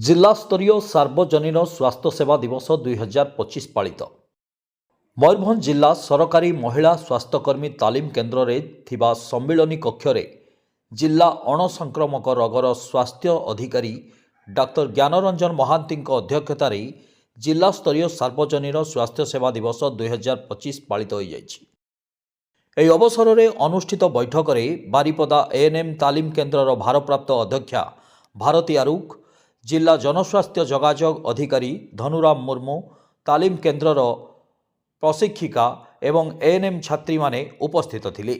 जिला स्तरीय सार्वजनीन स्वास्थ्य सेवा दिवस 2025 पालित। मयूरभंज जिला सरकारी महिला स्वास्थ्यकर्मी तालीम केन्द्र रे थिबा सम्मिलनी कक्षरे जिला अणसंक्रमक रोगर स्वास्थ्य अधिकारी डाक्टर ज्ञानरंजन महांती अध्यक्षतार जिला स्तरीय सार्वजनीन स्वास्थ्य सेवा दिवस 2025 पालित हो जाइछि। ଏହି ଅବସରରେ ଅନୁଷ୍ଠିତ ବୈଠକରେ ବାରିପଦା ଏଏନ୍ଏମ୍ ତାଲିମ କେନ୍ଦ୍ରର ଭାରପ୍ରାପ୍ତ ଅଧ୍ୟକ୍ଷା ଭାରତୀ ଆରୁଖ, ଜିଲ୍ଲା ଜନସ୍ୱାସ୍ଥ୍ୟ ଯୋଗାଯୋଗ ଅଧିକାରୀ ଧନୁରାମ ମୁର୍ମୁ, ତାଲିମ କେନ୍ଦ୍ରର ପ୍ରଶିକ୍ଷିକା ଏବଂ ଏଏନ୍ଏମ୍ ଛାତ୍ରୀମାନେ ଉପସ୍ଥିତ ଥିଲେ।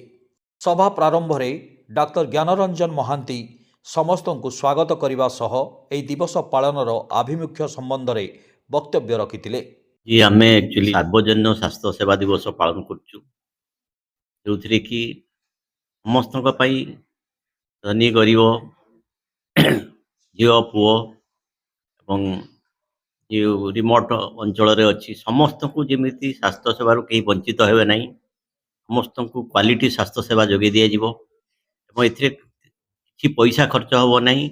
ସଭା ପ୍ରାରମ୍ଭରେ ଡାକ୍ତର ଜ୍ଞାନରଞ୍ଜନ ମହାନ୍ତି ସମସ୍ତଙ୍କୁ ସ୍ୱାଗତ କରିବା ସହ ଏହି ଦିବସ ପାଳନର ଆଭିମୁଖ୍ୟ ସମ୍ବନ୍ଧରେ ବକ୍ତବ୍ୟ ରଖିଥିଲେ। ଆମେ एक्चुअली सार्वजनीन स्वास्थ्य सेवा दिवस पालन करछु, जो कि समस्त धनी गरीब झील पुओ एवं जो रिमोट अंचल अच्छी समस्त को जमी स्वास्थ्य सेवा कहीं वंचित हेबे नहीं, समस्त को क्वालिटी स्वास्थ्य सेवा जोगे दि किसी पैसा खर्च हम नहीं,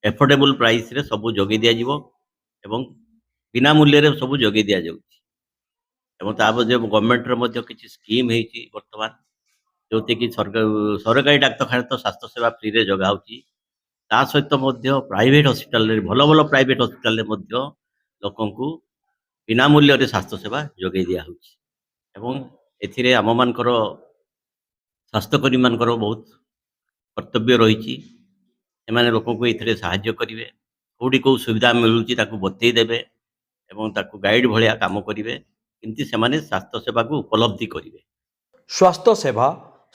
एफोर्डेबल प्राइस रे सब जोगे दि बिना मूल्य रे सब जोगे दि गवर्नमेंट किसी स्कीम है बर्तमान जो कि सरकारी डाक्तखाना तो स्वास्थ्य सेवा फ्री रे जगह होची, ता सहित प्राइवेट हॉस्पिटल रे भल भल प्राइवेट हॉस्पिटल रे लोकन को बिना मूल्य रे स्वास्थ्य सेवा जोगे दिया होची। एवं एथिरे आम मानकर स्वास्थ्यकर्मी मानकर बहुत कर्तव्य रही, एमाने लोक को एथिरे सहाय्य करिवे, कोडी को सुविधा मिलुची ताकू बतई देबे एवं ताकू गाइड भलिया काम करिवे, किंतु सेमाने स्वास्थ्य सेवा को उपलब्धि करिवे। स्वास्थ्य सेवा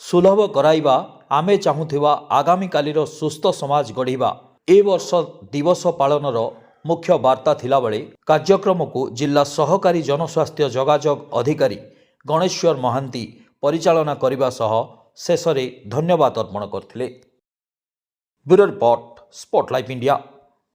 सुलभ कराइबा आमे चाहूथिबा आगामी कालीर सुस्थ समाज गढ़िबा ए वर्ष दिवस पालनर मुख्य वार्ता थिला बेले कार्यक्रम को जिला सहकारी जनस्वास्थ्य जोगाजोग अधिकारी गणेश्वर महांती परिचालना करने सह शेष में धन्यवाद अर्पण करथिले। Bureau report, spotlight India.